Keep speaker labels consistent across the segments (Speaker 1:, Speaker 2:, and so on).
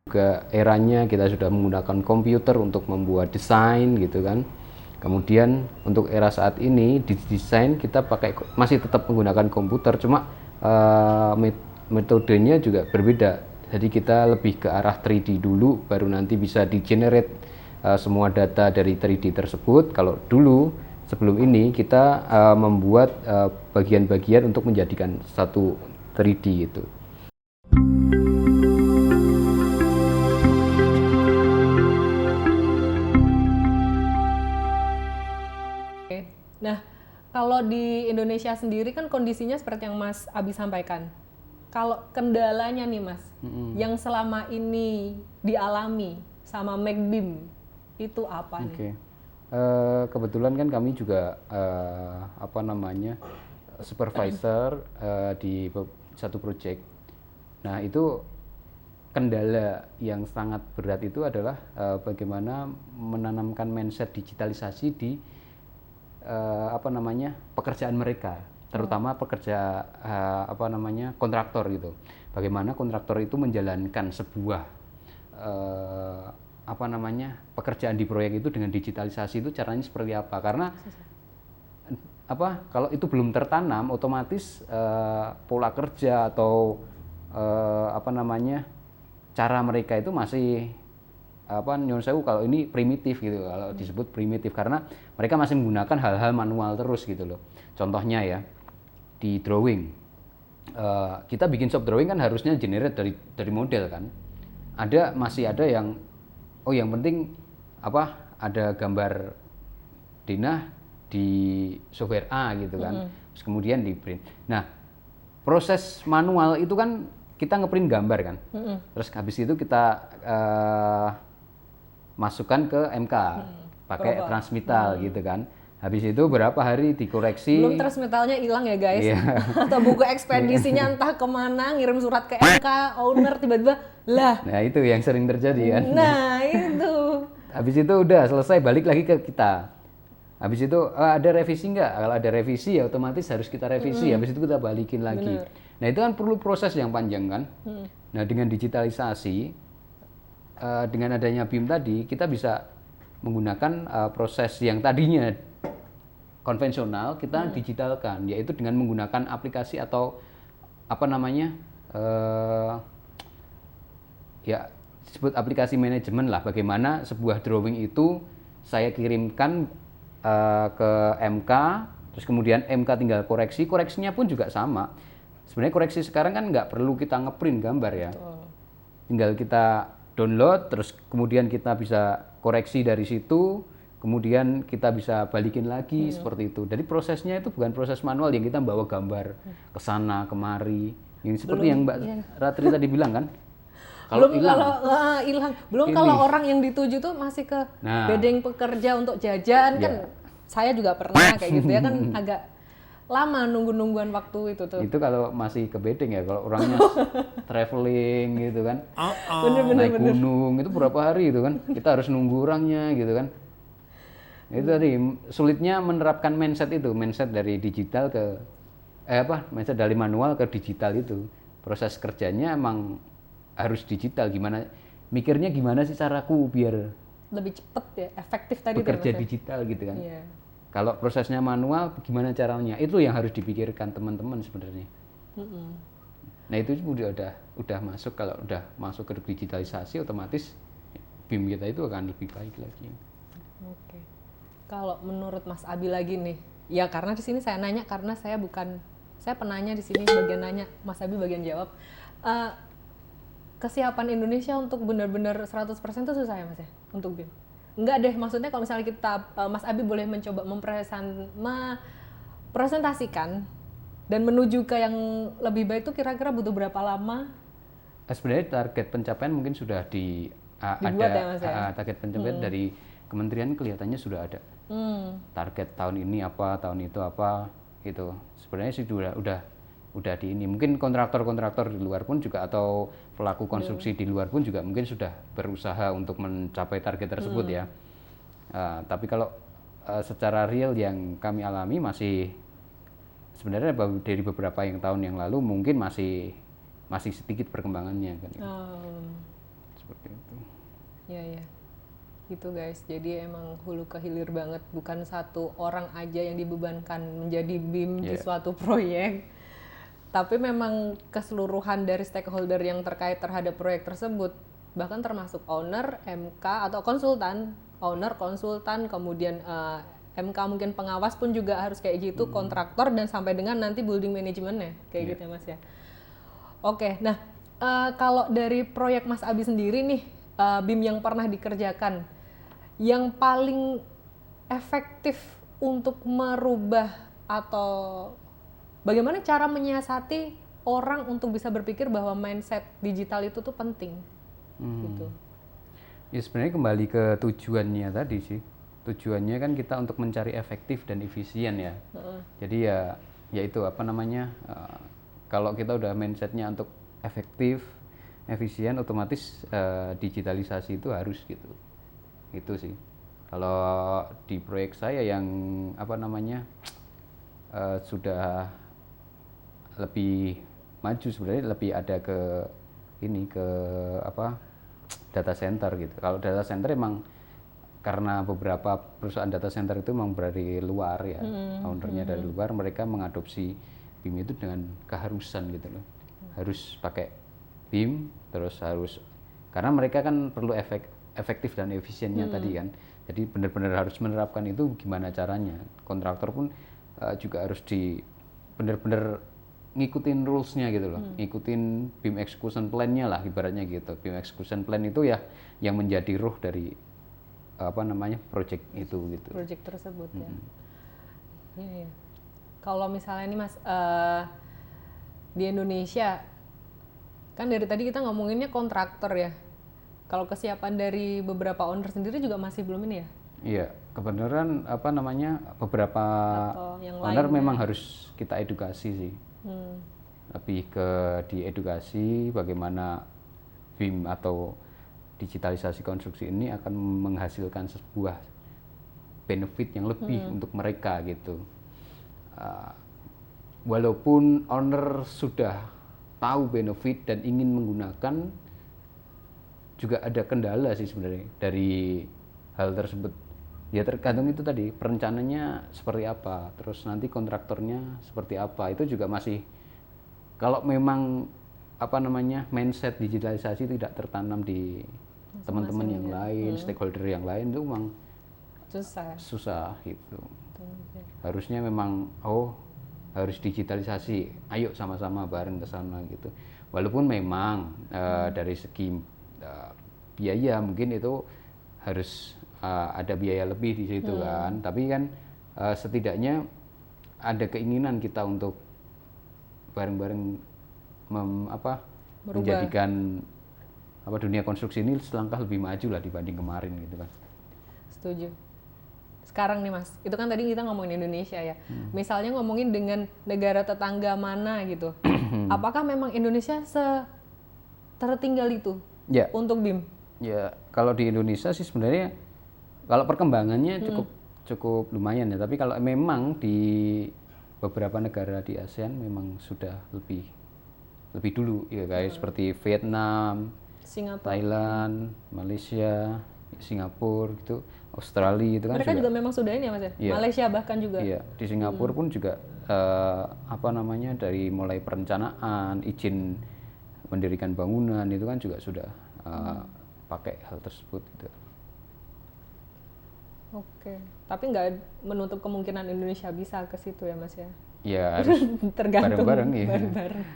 Speaker 1: Juga eranya kita sudah menggunakan komputer untuk membuat desain gitu kan. Kemudian untuk era saat ini di desain kita masih tetap menggunakan komputer, cuma metodenya juga berbeda. Jadi kita lebih ke arah 3D dulu, baru nanti bisa di generate semua data dari 3D tersebut. Kalau dulu sebelum ini kita membuat bagian-bagian untuk menjadikan satu 3D itu.
Speaker 2: Nah, kalau di Indonesia sendiri kan kondisinya seperti yang Mas Abi sampaikan. Kalau kendalanya nih Mas, yang selama ini dialami sama McBeam itu apa nih?
Speaker 1: Kebetulan kan kami juga supervisor di satu project. Nah itu kendala yang sangat berat itu adalah bagaimana menanamkan mindset digitalisasi di pekerjaan mereka, terutama pekerja kontraktor gitu. Bagaimana kontraktor itu menjalankan sebuah pekerjaan di proyek itu dengan digitalisasi itu caranya seperti apa? Karena kalau itu belum tertanam, otomatis pola kerja atau cara mereka itu masih nyuwun sewu kalau ini primitif gitu, kalau disebut primitif, karena mereka masih menggunakan hal-hal manual terus gitu loh. Contohnya ya di drawing, kita bikin shop drawing kan harusnya generate dari model kan. Masih ada yang yang penting ada gambar denah di software A gitu kan, terus kemudian di print. Nah proses manual itu kan kita ngeprint gambar kan, terus habis itu kita masukkan ke MK pakai transmittal gitu kan. Habis itu berapa hari dikoreksi.
Speaker 2: Belum transmittalnya hilang ya guys.
Speaker 1: Iya.
Speaker 2: Atau buku ekspedisinya entah kemana, ngirim surat ke MK, owner tiba-tiba lah.
Speaker 1: Nah itu yang sering terjadi kan.
Speaker 2: Nah itu.
Speaker 1: Habis itu udah selesai, balik lagi ke kita. Habis itu ada revisi nggak? Kalau ada revisi ya otomatis harus kita revisi. Habis itu kita balikin lagi. Nah itu kan perlu proses yang panjang kan. Nah dengan digitalisasi, dengan adanya BIM tadi, kita bisa menggunakan proses yang tadinya konvensional, kita digitalkan, yaitu dengan menggunakan aplikasi atau disebut aplikasi manajemen lah. Bagaimana sebuah drawing itu saya kirimkan ke MK, terus kemudian MK tinggal koreksinya pun juga sama. Sebenarnya koreksi sekarang kan nggak perlu kita ngeprint gambar ya. Tinggal kita download, terus kemudian kita bisa koreksi dari situ, kemudian kita bisa balikin lagi seperti itu. Jadi prosesnya itu bukan proses manual yang kita bawa gambar ke sana kemari. Yang seperti yang Mbak Ratri tadi bilang kan.
Speaker 2: Kalau hilang, kalau orang yang dituju tuh masih ke bedeng pekerja untuk jajan kan. Saya juga pernah kayak gitu ya kan, agak lama nungguan waktu itu tuh.
Speaker 1: Itu kalau masih ke bedeng ya, kalau orangnya traveling gitu kan, naik gunung itu berapa hari itu kan, kita harus nunggu orangnya gitu kan. Itu tadi sulitnya menerapkan mindset dari digital ke mindset dari manual ke digital itu. Proses kerjanya emang harus digital. Mikirnya gimana sih caraku biar
Speaker 2: lebih cepet ya, efektif tadi
Speaker 1: bekerja digital gitu kan. Kalau prosesnya manual gimana caranya, itu yang harus dipikirkan teman-teman sebenarnya. Nah itu udah masuk, kalau udah masuk ke digitalisasi otomatis BIM kita itu akan lebih baik lagi.
Speaker 2: Oke. Kalau menurut Mas Abi lagi nih, ya karena di sini saya nanya karena saya penanya di sini, bagian nanya, Mas Abi bagian jawab. Kesiapan Indonesia untuk benar-benar 100% itu susah ya Mas ya untuk BIM? Enggak deh, maksudnya kalau misalnya Mas Abi boleh mencoba mempresentasikan dan menuju ke yang lebih baik itu kira-kira butuh berapa lama?
Speaker 1: Sebenarnya target pencapaian mungkin sudah
Speaker 2: dibuat ya Mas ya?
Speaker 1: Target pencapaian dari kementerian kelihatannya sudah ada. Target tahun ini apa, tahun itu apa, gitu. Sebenarnya sih udah di ini. Mungkin kontraktor di luar pun juga, atau pelaku konstruksi di luar pun juga mungkin sudah berusaha untuk mencapai target tersebut ya. Tapi kalau secara real yang kami alami masih sebenarnya dari beberapa tahun yang lalu mungkin masih sedikit perkembangannya kan. Seperti
Speaker 2: Iya, gitu guys. Jadi emang hulu ke hilir banget, bukan satu orang aja yang dibebankan menjadi BIM di suatu proyek, tapi memang keseluruhan dari stakeholder yang terkait terhadap proyek tersebut, bahkan termasuk owner, MK atau konsultan, owner, konsultan, kemudian MK mungkin pengawas pun juga harus kayak gitu, kontraktor, dan sampai dengan nanti building manajemennya kayak gitu ya Mas ya. Oke, nah kalau dari proyek Mas Abi sendiri nih, BIM yang pernah dikerjakan, yang paling efektif untuk merubah atau bagaimana cara menyiasati orang untuk bisa berpikir bahwa mindset digital itu tuh penting, gitu.
Speaker 1: Ya sebenarnya kembali ke tujuannya tadi sih. Tujuannya kan kita untuk mencari efektif dan efisien ya. Jadi ya itu apa namanya, kalau kita udah mindsetnya untuk efektif, efisien, otomatis digitalisasi itu harus gitu. Itu sih. Kalau di proyek saya yang apa namanya sudah lebih maju sebenarnya, lebih ada ke ini, ke apa, data center gitu. Kalau data center emang karena beberapa perusahaan data center itu memang dari luar ya, ownernya dari luar, mereka mengadopsi BIM itu dengan keharusan gitu loh. Harus pakai BIM, terus harus, karena mereka kan perlu efektif dan efisiennya tadi kan. Jadi benar-benar harus menerapkan itu, gimana caranya. Kontraktor pun juga harus benar-benar ngikutin rules-nya gitu loh, ngikutin BIM execution plan-nya lah ibaratnya gitu. BIM execution plan itu ya yang menjadi ruh dari apa namanya project itu gitu.
Speaker 2: Project tersebut ya. Iya. Kalau misalnya nih Mas, di Indonesia kan dari tadi kita ngomonginnya kontraktor ya. Kalau kesiapan dari beberapa owner sendiri juga masih belum ini ya?
Speaker 1: Iya, kebenaran apa namanya beberapa owner memang harus kita edukasi sih. Lebih ke diedukasi bagaimana BIM atau digitalisasi konstruksi ini akan menghasilkan sebuah benefit yang lebih untuk mereka gitu. Walaupun owner sudah tahu benefit dan ingin menggunakan, juga ada kendala sih sebenarnya dari hal tersebut. Ya tergantung itu tadi, perencanaannya seperti apa, terus nanti kontraktornya seperti apa, itu juga masih, kalau memang apa namanya mindset digitalisasi tidak tertanam di teman-teman yang lain, stakeholder yang lain, itu memang susah gitu. Harusnya memang harus digitalisasi, ayo sama-sama bareng ke sana gitu. Walaupun memang dari segi biaya mungkin itu harus ada biaya lebih di situ kan, tapi kan setidaknya ada keinginan kita untuk bareng-bareng menjadikan dunia konstruksi ini selangkah lebih maju lah dibanding kemarin gitu kan.
Speaker 2: Setuju. Sekarang nih Mas, itu kan tadi kita ngomongin Indonesia ya. Misalnya ngomongin dengan negara tetangga mana gitu. Apakah memang Indonesia tertinggal itu untuk BIM?
Speaker 1: Ya, kalau di Indonesia sih sebenarnya kalau perkembangannya cukup lumayan ya, tapi kalau memang di beberapa negara di ASEAN memang sudah lebih dulu ya, kayak seperti Vietnam,
Speaker 2: Singapura,
Speaker 1: Thailand, Malaysia, Singapura gitu, Australia itu kan
Speaker 2: mereka juga memang sudah ini ya Mas ya. Yeah. Malaysia bahkan juga.
Speaker 1: Iya, di Singapura pun juga dari mulai perencanaan, izin mendirikan bangunan itu kan juga sudah pakai hal tersebut gitu.
Speaker 2: Oke, tapi nggak menutup kemungkinan Indonesia bisa ke situ ya Mas ya?
Speaker 1: Ya harus bareng-bareng ya.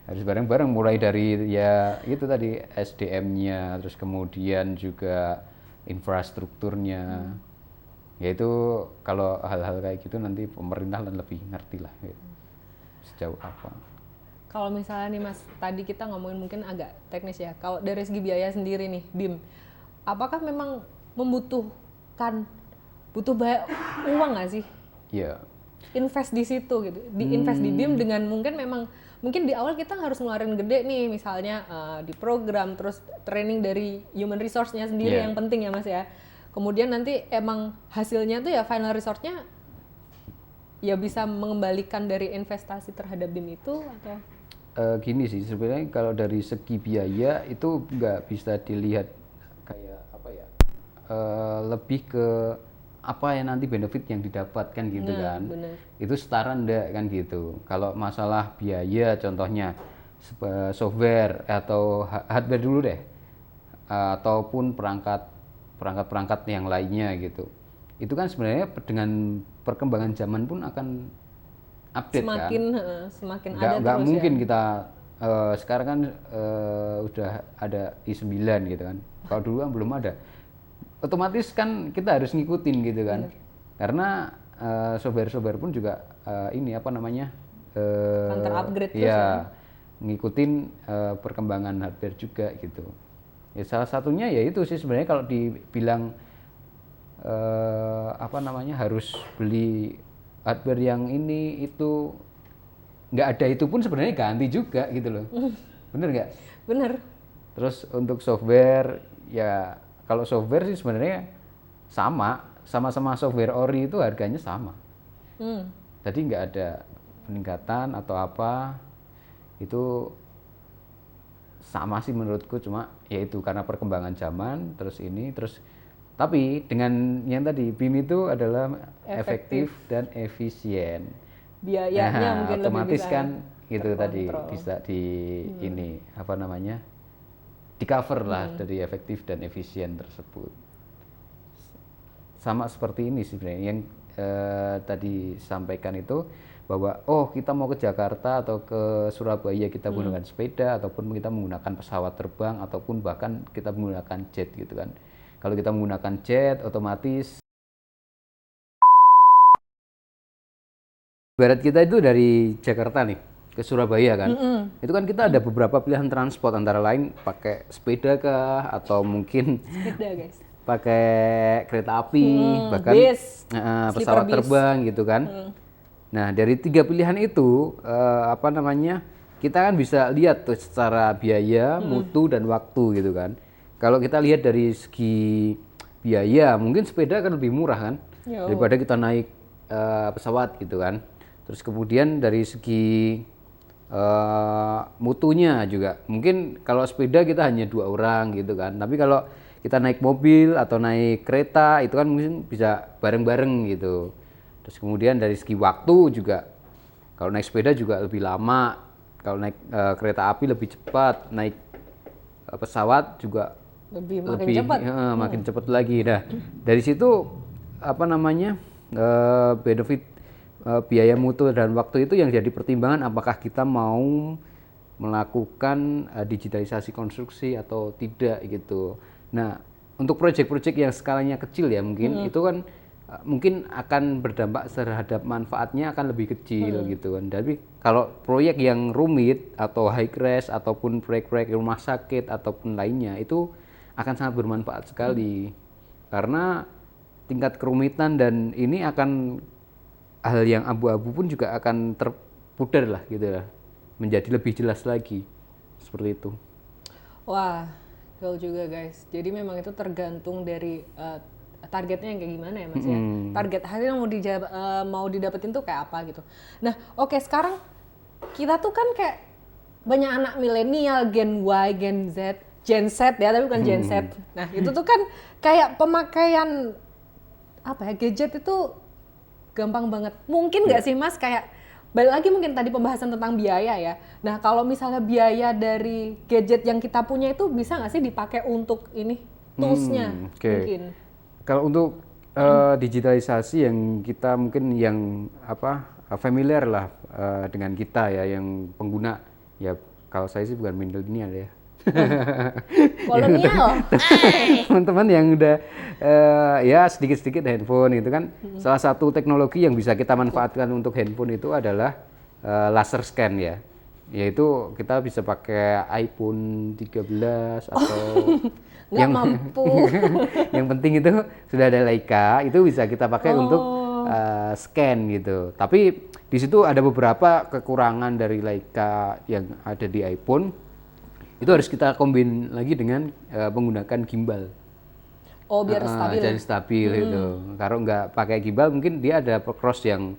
Speaker 1: Harus bareng-bareng, mulai dari ya itu tadi SDM-nya, terus kemudian juga infrastrukturnya. Ya itu kalau hal-hal kayak gitu nanti pemerintah lebih ngerti lah ya, sejauh apa.
Speaker 2: Kalau misalnya nih Mas, tadi kita ngomongin mungkin agak teknis ya. Kalau dari segi biaya sendiri nih, BIM, apakah memang butuh uang nggak sih?
Speaker 1: Iya.
Speaker 2: Invest di situ gitu, invest di BIM dengan mungkin di awal kita harus ngeluarin gede nih, misalnya di program, terus training dari human resource-nya sendiri yang penting ya Mas ya. Kemudian nanti emang hasilnya tuh ya final resource-nya ya bisa mengembalikan dari investasi terhadap BIM itu atau?
Speaker 1: Gini sih sebenarnya, kalau dari segi biaya itu nggak bisa dilihat kayak apa ya? Lebih ke apa ya nanti benefit yang didapatkan gitu kan.
Speaker 2: bener.
Speaker 1: Itu setara enggak kan gitu. Kalau masalah biaya contohnya software atau hardware dulu deh. Ataupun perangkat yang lainnya gitu. Itu kan sebenarnya dengan perkembangan zaman pun akan update kan.
Speaker 2: Semakin ada
Speaker 1: Nggak
Speaker 2: terus
Speaker 1: mungkin
Speaker 2: ya.
Speaker 1: kita sekarang kan udah ada i9 gitu kan. Kalau dulu kan belum ada. Otomatis kan kita harus ngikutin gitu kan. Karena software-software pun juga ini apa namanya?
Speaker 2: Kan terupgrade terus
Speaker 1: ya ngikutin perkembangan hardware juga gitu. Ya salah satunya ya itu sih sebenarnya kalau dibilang apa namanya harus beli hardware yang ini itu nggak ada itu pun sebenarnya ganti juga gitu loh. Bener nggak?
Speaker 2: Bener.
Speaker 1: Terus untuk software ya kalau software sih sebenarnya sama-sama software ori itu harganya sama. Jadi nggak ada peningkatan atau apa itu sama sih menurutku cuma yaitu karena perkembangan zaman terus tapi dengan yang tadi BIM itu adalah efektif dan efisien.
Speaker 2: Biayanya mungkin lebih
Speaker 1: Otomatis
Speaker 2: bisa
Speaker 1: kan gitu tadi
Speaker 2: terkontrol.
Speaker 1: bisa di ini apa namanya di cover lah dari efektif dan efisien tersebut. Sama seperti ini sebenarnya yang tadi sampaikan itu bahwa oh kita mau ke Jakarta atau ke Surabaya kita menggunakan sepeda ataupun kita menggunakan pesawat terbang ataupun bahkan kita menggunakan jet gitu kan. Kalau kita menggunakan jet otomatis barat kita itu dari Jakarta nih ke Surabaya kan. Itu kan kita ada beberapa pilihan transport antara lain pakai sepeda kah atau mungkin
Speaker 2: Beda guys.
Speaker 1: pakai kereta api bahkan
Speaker 2: bis,
Speaker 1: pesawat
Speaker 2: bis.
Speaker 1: terbang gitu kan. Nah dari 3 pilihan itu apa namanya kita kan bisa lihat tuh secara biaya, mutu dan waktu gitu kan. Kalau kita lihat dari segi biaya mungkin sepeda kan lebih murah kan daripada kita naik pesawat gitu kan. Terus kemudian dari segi mutunya juga mungkin kalau sepeda kita hanya 2 orang gitu kan. Tapi kalau kita naik mobil atau naik kereta itu kan mungkin bisa bareng-bareng gitu. Terus kemudian dari segi waktu juga kalau naik sepeda juga lebih lama, kalau naik kereta api lebih cepat, naik pesawat juga
Speaker 2: makin cepat.
Speaker 1: makin cepat lagi. Nah dari situ apa namanya benefit biaya mutu dan waktu itu yang jadi pertimbangan apakah kita mau melakukan digitalisasi konstruksi atau tidak gitu. Nah, untuk proyek-proyek yang skalanya kecil ya mungkin itu kan mungkin akan berdampak terhadap manfaatnya akan lebih kecil gitu kan. Tapi kalau proyek yang rumit atau high res ataupun proyek-proyek rumah sakit ataupun lainnya itu akan sangat bermanfaat sekali. Karena tingkat kerumitan dan ini akan hal yang abu-abu pun juga akan terpudar lah gitu lah. Menjadi lebih jelas lagi. Seperti itu.
Speaker 2: Wah, betul juga guys. Jadi memang itu tergantung dari targetnya yang kayak gimana ya mas ya. Target hasil yang mau didapetin tuh kayak apa gitu. Nah, oke, sekarang kita tuh kan kayak banyak anak milenial, Gen Y, Gen Z ya, tapi bukan Gen Z. Nah, itu tuh kan kayak pemakaian apa ya, gadget itu gampang banget. Mungkin nggak sih mas kayak balik lagi mungkin tadi pembahasan tentang biaya ya. Nah kalau misalnya biaya dari gadget yang kita punya itu bisa nggak sih dipakai untuk ini toolsnya mungkin?
Speaker 1: Kalau untuk digitalisasi yang kita mungkin yang apa familiar lah dengan kita ya yang pengguna ya kalau saya sih bukan milenial ya.
Speaker 2: Kolonial.
Speaker 1: Teman-teman yang udah ya sedikit-sedikit handphone itu kan salah satu teknologi yang bisa kita manfaatkan untuk handphone itu adalah laser scan ya. Yaitu kita bisa pakai iPhone 13 atau
Speaker 2: nggak mampu.
Speaker 1: Yang penting itu sudah ada Leica, itu bisa kita pakai untuk scan gitu. Tapi di situ ada beberapa kekurangan dari Leica yang ada di iPhone. Itu harus kita kombin lagi dengan menggunakan gimbal.
Speaker 2: Oh biar stabil.
Speaker 1: Jadi stabil itu. Kalau nggak pakai gimbal mungkin dia ada cross yang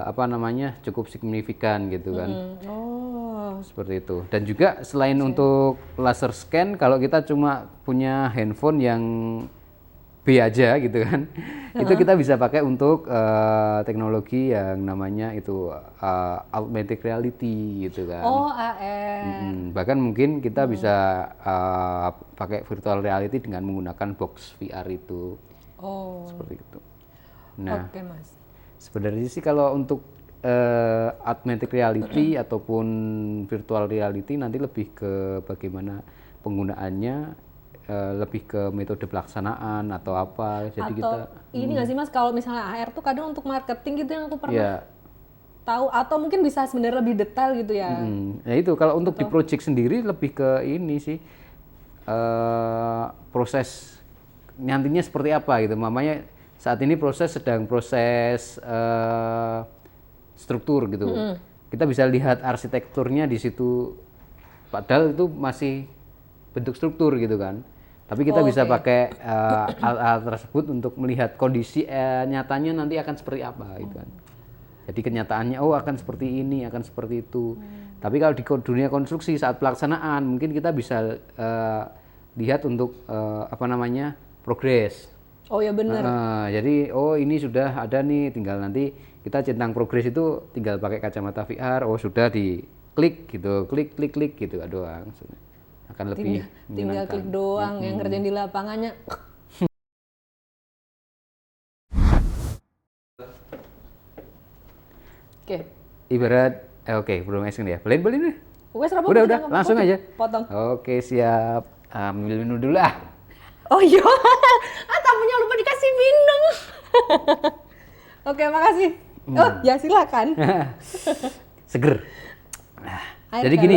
Speaker 1: apa namanya cukup signifikan gitu kan.
Speaker 2: Oh
Speaker 1: Seperti itu. Dan juga selain untuk laser scan, kalau kita cuma punya handphone yang B aja gitu kan, itu kita bisa pakai untuk teknologi yang namanya itu augmented reality gitu kan.
Speaker 2: Oh, AR.
Speaker 1: Bahkan mungkin kita bisa pakai virtual reality dengan menggunakan box VR itu.
Speaker 2: Oh.
Speaker 1: Seperti itu. Nah,
Speaker 2: Oke, Mas.
Speaker 1: sebenarnya sih kalau untuk augmented reality ataupun virtual reality nanti lebih ke bagaimana penggunaannya, lebih ke metode pelaksanaan atau apa. Jadi
Speaker 2: Atau
Speaker 1: kita
Speaker 2: ini nggak sih Mas, kalau misalnya AR tuh kadang untuk marketing gitu yang aku pernah
Speaker 1: ya,
Speaker 2: tahu, atau mungkin bisa sebenarnya lebih detail gitu ya.
Speaker 1: nah itu kalau untuk di project sendiri lebih ke ini sih proses nantinya seperti apa gitu. Mamanya saat ini sedang proses struktur gitu. Kita bisa lihat arsitekturnya di situ, padahal itu masih bentuk struktur gitu kan. Tapi kita bisa pakai alat tersebut untuk melihat kondisi nyatanya nanti akan seperti apa gitu kan. Jadi kenyataannya akan seperti ini, akan seperti itu. Tapi kalau di dunia konstruksi saat pelaksanaan mungkin kita bisa lihat untuk progres.
Speaker 2: Oh ya benar.
Speaker 1: Jadi ini sudah ada nih, tinggal nanti kita centang progres itu tinggal pakai kacamata VR. Sudah diklik gitu, klik gitu doang. Akan lebih
Speaker 2: tinggal klik doang, yang kerjaan di lapangannya. Oke.
Speaker 1: Ibarat belum action ya. Beli nih. Udah, langsung aja.
Speaker 2: Potong.
Speaker 1: Oke, siap. Ambil minum dulu ah.
Speaker 2: Oh iya. Tamunya lupa dikasih minum. Oke, makasih. Oh, ya silakan.
Speaker 1: Seger.
Speaker 2: Air
Speaker 1: Jadi gini,